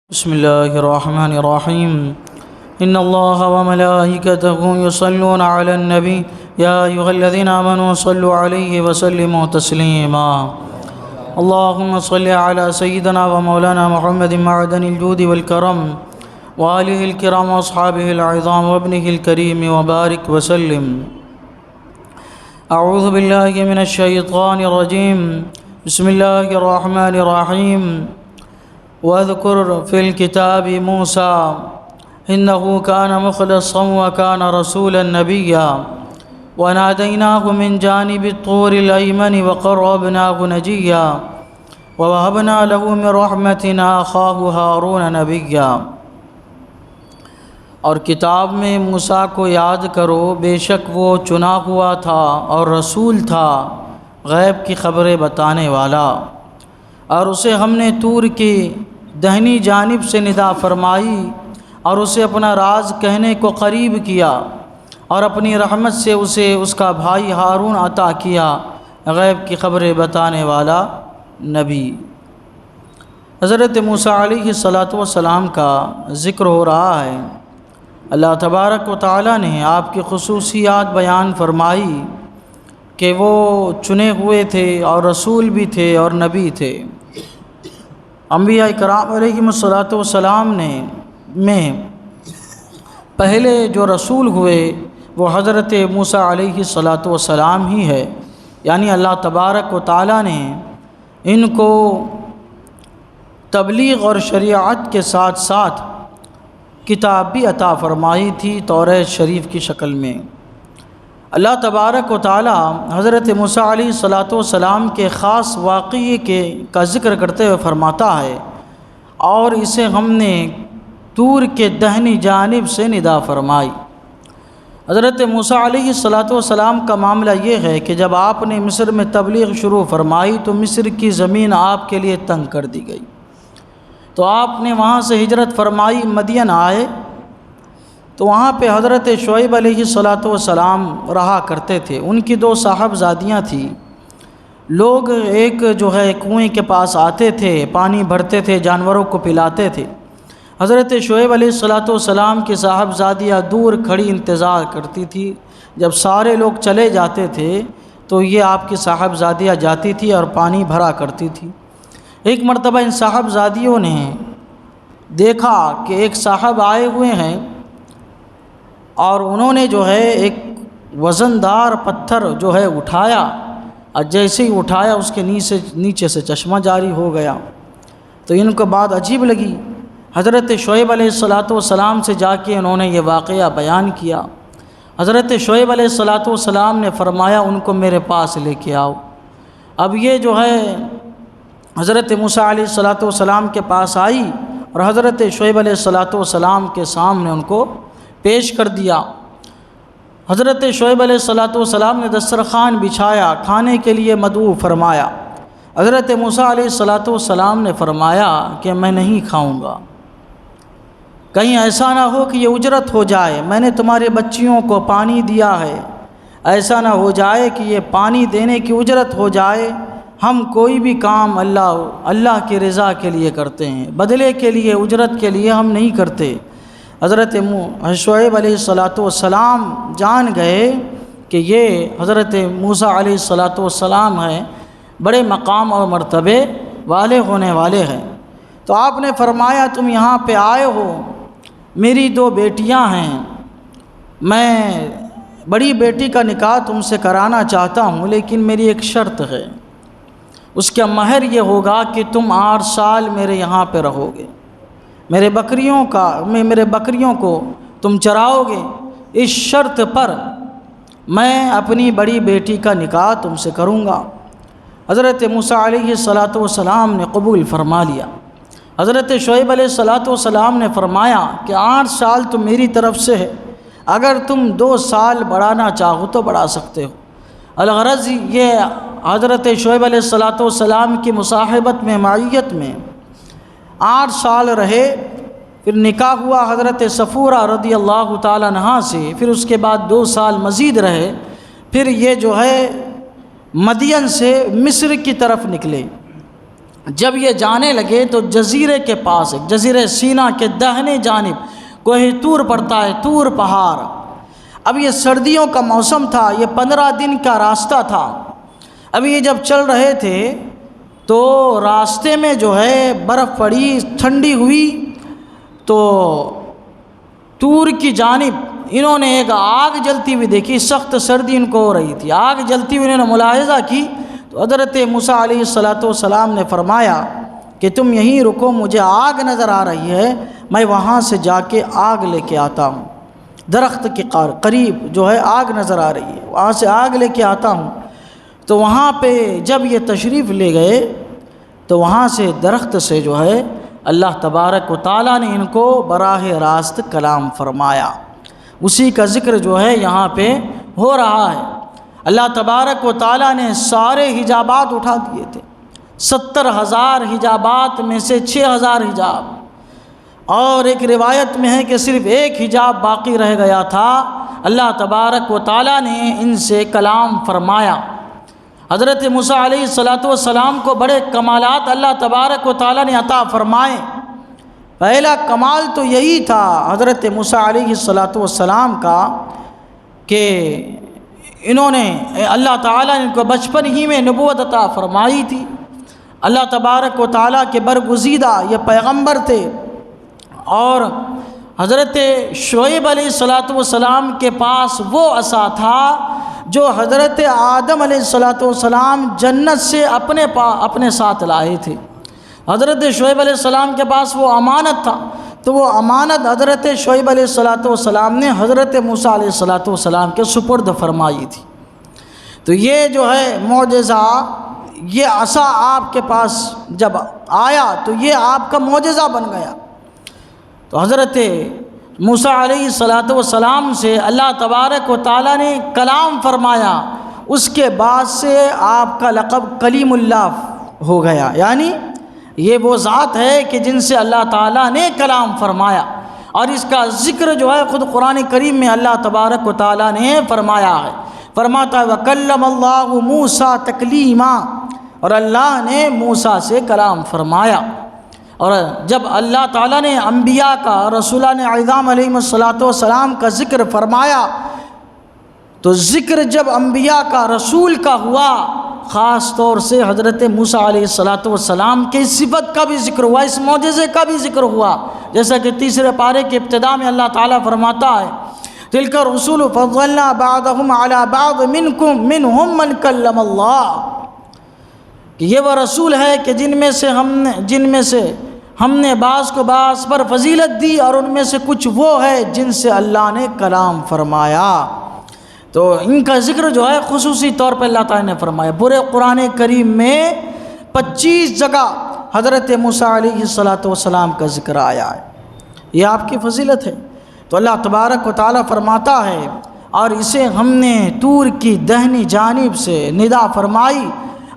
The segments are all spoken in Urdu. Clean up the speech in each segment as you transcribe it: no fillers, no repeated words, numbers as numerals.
بسم الله الرحمن الرحيم إن الله وملائكته يصلون على النبي يا أيها الذين آمنوا صلوا عليه وسلموا تسليما اللهم صل على سيدنا ومولانا محمد معدن الجود والكرم وآله الكرام وأصحابه العظام وابنه الكريم وبارك وسلم. أعوذ بالله من الشيطان الرجيم. بسم الله الرحمن الرحيم. واذكر في الكتاب موسى إنه كان مخلصا وكان رسولا نبيا وناديناه من جانب الطور الأيمن وقربناه نجيا ووهبنا له من رحمتنا أخاه هارون نبيا. اور کتاب میں موسیٰ کو یاد کرو، بے شک وہ چنا ہوا تھا اور رسول تھا، غیب کی خبریں بتانے والا، اور اسے ہم نے طور کی دہنی جانب سے ندا فرمائی اور اسے اپنا راز کہنے کو قریب کیا اور اپنی رحمت سے اسے اس کا بھائی ہارون عطا کیا، غیب کی خبریں بتانے والا نبی. حضرت موسیٰ علیہ السلام کا ذکر ہو رہا ہے. اللہ تبارک و تعالیٰ نے آپ کی خصوصیات بیان فرمائی کہ وہ چنے ہوئے تھے اور رسول بھی تھے اور نبی تھے. انبیاء کرام علیہم السلام میں پہلے جو رسول ہوئے وہ حضرت موسیٰ علیہ السلام ہی ہے، یعنی اللہ تبارک و تعالیٰ نے ان کو تبلیغ اور شریعت کے ساتھ ساتھ کتاب بھی عطا فرمائی تھی توریت شریف کی شکل میں. اللہ تبارک و تعالی حضرت موسیٰ علیہ السلام کے خاص واقعے کا ذکر کرتے ہوئے فرماتا ہے، اور اسے ہم نے طور کے دہنی جانب سے ندا فرمائی. حضرت موسیٰ علیہ السلام کا معاملہ یہ ہے کہ جب آپ نے مصر میں تبلیغ شروع فرمائی تو مصر کی زمین آپ کے لیے تنگ کر دی گئی، تو آپ نے وہاں سے ہجرت فرمائی، مدین آئے تو وہاں پہ حضرت شعیب علیہ السلام رہا کرتے تھے. ان کی 2 صاحبزادیاں تھیں. لوگ ایک جو ہے کنویں کے پاس آتے تھے، پانی بھرتے تھے، جانوروں کو پلاتے تھے. حضرت شعیب علیہ السلام کی صاحبزادیاں دور کھڑی انتظار کرتی تھی. جب سارے لوگ چلے جاتے تھے تو یہ آپ کی صاحبزادیاں جاتی تھی اور پانی بھرا کرتی تھی. ایک مرتبہ ان صاحبزادیوں نے دیکھا کہ ایک صاحب آئے ہوئے ہیں اور انہوں نے جو ہے ایک وزندار پتھر جو ہے اٹھایا، اور جیسے ہی اٹھایا اس کے نیچے سے چشمہ جاری ہو گیا. تو ان کو بات عجیب لگی. حضرت شعیب علیہ السلام سے جا کے انہوں نے یہ واقعہ بیان کیا. حضرت شعیب علیہ السلام نے فرمایا ان کو میرے پاس لے کے آؤ. اب یہ جو ہے حضرت موسیٰ علیہ السلام کے پاس آئی اور حضرت شعیب علیہ السلام کے سامنے ان کو پیش کر دیا. حضرت شعیب علیہ السلام نے دسترخوان بچھایا، کھانے کے لیے مدعو فرمایا. حضرت موسیٰ علیہ السلام نے فرمایا کہ میں نہیں کھاؤں گا، کہیں ایسا نہ ہو کہ یہ اجرت ہو جائے. میں نے تمہارے بچیوں کو پانی دیا ہے، ایسا نہ ہو جائے کہ یہ پانی دینے کی اجرت ہو جائے. ہم کوئی بھی کام اللہ کی رضا کے لیے کرتے ہیں، بدلے کے لیے، اجرت کے لیے ہم نہیں کرتے. حضرت شعیب علیہ السلام جان گئے کہ یہ حضرت موسیٰ علیہ السلام ہیں، بڑے مقام اور مرتبے والے ہونے والے ہیں. تو آپ نے فرمایا تم یہاں پہ آئے ہو، میری 2 بیٹیاں ہیں، میں بڑی بیٹی کا نکاح تم سے کرانا چاہتا ہوں، لیکن میری ایک شرط ہے. اس کا مہر یہ ہوگا کہ تم 8 سال میرے یہاں پہ رہو گے، میرے بکریوں کو تم چراؤ گے. اس شرط پر میں اپنی بڑی بیٹی کا نکاح تم سے کروں گا. حضرت موسیٰ علیہ السلام نے قبول فرما لیا. حضرت شعیب علیہ السلام نے فرمایا کہ 8 سال تو میری طرف سے ہے، اگر تم 2 سال بڑھانا چاہو تو بڑھا سکتے ہو. الغرض یہ حضرت شعیب علیہ السلام کی مصاحبت میں، معیت میں 8 سال رہے. پھر نکاح ہوا حضرت صفورہ رضی اللہ تعالیٰ عنہا سے، پھر اس کے بعد 2 سال مزید رہے. پھر یہ جو ہے مدین سے مصر کی طرف نکلے. جب یہ جانے لگے تو جزیرے کے پاس جزیرے سینا کے دہنے جانب کوہ طور پڑتا ہے، طور پہاڑ۔ اب یہ سردیوں کا موسم تھا، یہ 15 دن کا راستہ تھا۔ اب یہ جب چل رہے تھے تو راستے میں جو ہے برف پڑی، ٹھنڈی ہوئی، تو طور کی جانب انہوں نے ایک آگ جلتی ہوئی دیکھی۔ سخت سردی ان کو ہو رہی تھی، آگ جلتی ہوئی انہوں نے ملاحظہ کی تو حضرت موسیٰ علیہ السلام نے فرمایا کہ تم یہیں رکو، مجھے آگ نظر آ رہی ہے، میں وہاں سے جا کے آگ لے کے آتا ہوں۔ درخت کے قریب جو ہے آگ نظر آ رہی ہے، وہاں سے آگ لے کے آتا ہوں۔ تو وہاں پہ جب یہ تشریف لے گئے تو وہاں سے درخت سے جو ہے اللہ تبارک و تعالیٰ نے ان کو براہ راست کلام فرمایا۔ اسی کا ذکر جو ہے یہاں پہ ہو رہا ہے۔ اللہ تبارک و تعالیٰ نے سارے حجابات اٹھا دیے تھے، 70,000 حجابات میں سے 6,000 حجاب، اور ایک روایت میں ہے کہ صرف ایک حجاب باقی رہ گیا تھا۔ اللہ تبارک و تعالیٰ نے ان سے کلام فرمایا۔ حضرت موسیٰ علیہ السلام کو بڑے کمالات اللہ تبارک و تعالیٰ نے عطا فرمائے۔ پہلا کمال تو یہی تھا حضرت موسیٰ علیہ السلام کا کہ انہوں نے اللہ تعالیٰ نے ان کو بچپن ہی میں نبوت عطا فرمائی تھی۔ اللہ تبارک و تعالیٰ کے برگزیدہ یہ پیغمبر تھے، اور حضرت شعیب علیہ السلام کے پاس وہ عصا تھا جو حضرت آدم علیہ السلام جنت سے اپنے ساتھ لائے تھے۔ حضرت شعیب علیہ السلام کے پاس وہ امانت تھا، تو وہ امانت حضرت شعیب علیہ السلام نے حضرت موسیٰ علیہ السلام کے سپرد فرمائی تھی۔ تو یہ جو ہے معجزہ، یہ عصا آپ کے پاس جب آیا تو یہ آپ کا معجزہ بن گیا۔ تو حضرت موسیٰ علیہ السلام سے اللہ تبارک و تعالیٰ نے کلام فرمایا، اس کے بعد سے آپ کا لقب کلیم اللہ ہو گیا، یعنی یہ وہ ذات ہے کہ جن سے اللہ تعالیٰ نے کلام فرمایا، اور اس کا ذکر جو ہے خود قرآن کریم میں اللہ تبارک و تعالیٰ نے فرمایا ہے۔ فرماتا ہے وَكَلَّمَ اللَّهُ مُوسَىٰ تَكْلِيمًا، اور اللہ نے موسیٰ سے کلام فرمایا۔ اور جب اللہ تعالیٰ نے انبیاء کا، رسولان اعظام علیہ السلام کا ذکر فرمایا، تو ذکر جب انبیاء کا، رسول کا ہوا، خاص طور سے حضرت موسیٰ علیہ السلام کی صفت کا بھی ذکر ہوا، اس معجزے کا بھی ذکر ہوا، جیسا کہ تیسرے پارے کے ابتداء میں اللہ تعالیٰ فرماتا ہے تِلْكَ الرُّسُلُ فَضَّلْنَا بَعْضَهُمْ عَلَىٰ بَعْضٍ مِّنْهُمْ مَنْ كَلَّمَ اللَّهُ، کہ یہ وہ رسول ہے کہ جن میں سے ہم نے بعض کو بعض پر فضیلت دی، اور ان میں سے کچھ وہ ہے جن سے اللہ نے کلام فرمایا۔ تو ان کا ذکر جو ہے خصوصی طور پہ اللہ تعالیٰ نے فرمایا۔ پورے قرآن کریم میں 25 جگہ حضرت موسیٰ علیہ السلام کا ذکر آیا ہے، یہ آپ کی فضیلت ہے۔ تو اللہ تبارک و تعالیٰ فرماتا ہے، اور اسے ہم نے طور کی دہنی جانب سے ندا فرمائی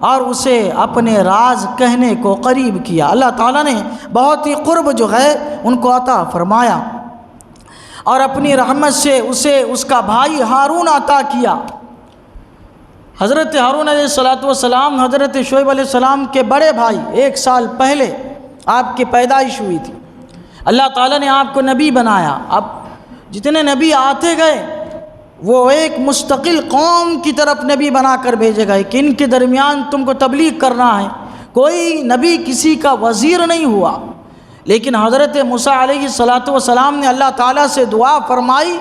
اور اسے اپنے راز کہنے کو قریب کیا۔ اللہ تعالیٰ نے بہت ہی قرب جو ہے ان کو عطا فرمایا، اور اپنی رحمت سے اسے اس کا بھائی ہارون عطا کیا۔ حضرت ہارون علیہ السلام حضرت شعیب علیہ السلام کے بڑے بھائی، 1 سال پہلے آپ کی پیدائش ہوئی تھی۔ اللہ تعالیٰ نے آپ کو نبی بنایا۔ اب جتنے نبی آتے گئے وہ ایک مستقل قوم کی طرف نبی بنا کر بھیجے گئے کہ ان کے درمیان تم کو تبلیغ کرنا ہے۔ کوئی نبی کسی کا وزیر نہیں ہوا، لیکن حضرت موسیٰ علیہ السلام نے اللہ تعالیٰ سے دعا فرمائی،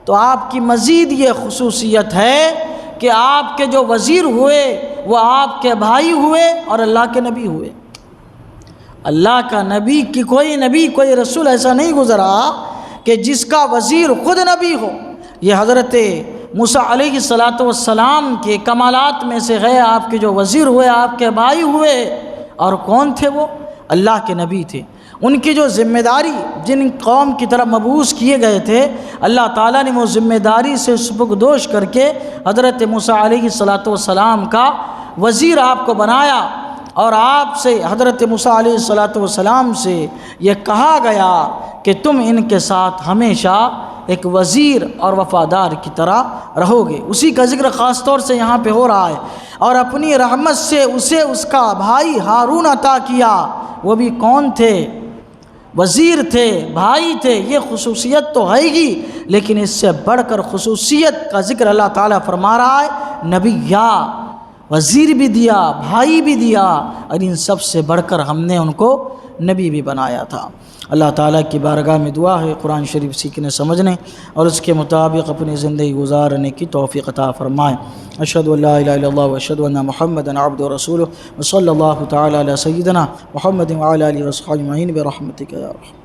تو آپ کی مزید یہ خصوصیت ہے کہ آپ کے جو وزیر ہوئے وہ آپ کے بھائی ہوئے اور اللہ کے نبی ہوئے۔ اللہ کا نبی کی کوئی رسول ایسا نہیں گزرا کہ جس کا وزیر خود نبی ہو۔ یہ حضرت موسیٰ علیہ السلام کے کمالات میں سے ہے، آپ کے جو وزیر ہوئے آپ کے بھائی ہوئے، اور کون تھے وہ؟ اللہ کے نبی تھے۔ ان کی جو ذمہ داری جن قوم کی طرف مبعوث کیے گئے تھے، اللہ تعالیٰ نے وہ ذمہ داری سے سبکدوش کر کے حضرت موسیٰ علیہ السلام کا وزیر آپ کو بنایا، اور آپ سے حضرت موسیٰ علیہ السلام سے یہ کہا گیا کہ تم ان کے ساتھ ہمیشہ ایک وزیر اور وفادار کی طرح رہو گے۔ اسی کا ذکر خاص طور سے یہاں پہ ہو رہا ہے۔ اور اپنی رحمت سے اسے اس کا بھائی ہارون عطا کیا۔ وہ بھی کون تھے؟ وزیر تھے، بھائی تھے۔ یہ خصوصیت تو ہے ہی، لیکن اس سے بڑھ کر خصوصیت کا ذکر اللہ تعالیٰ فرما رہا ہے، نبی یا وزیر بھی دیا، بھائی بھی دیا، اور ان سب سے بڑھ کر ہم نے ان کو نبی بھی بنایا تھا۔ اللہ تعالیٰ کی بارگاہ میں دعا ہے قرآن شریف سیکھنے سمجھنے اور اس کے مطابق اپنی زندگی گزارنے کی توفیق عطا فرمائے۔ اشہد ان لا الہ الا اللہ واشہد ان محمدا عبدہ ورسولہ وصلی اللہ تعالیٰ علی سیدنا محمد وعلی آلہ وصحبہ اجمعین برحمتک یا ارحم۔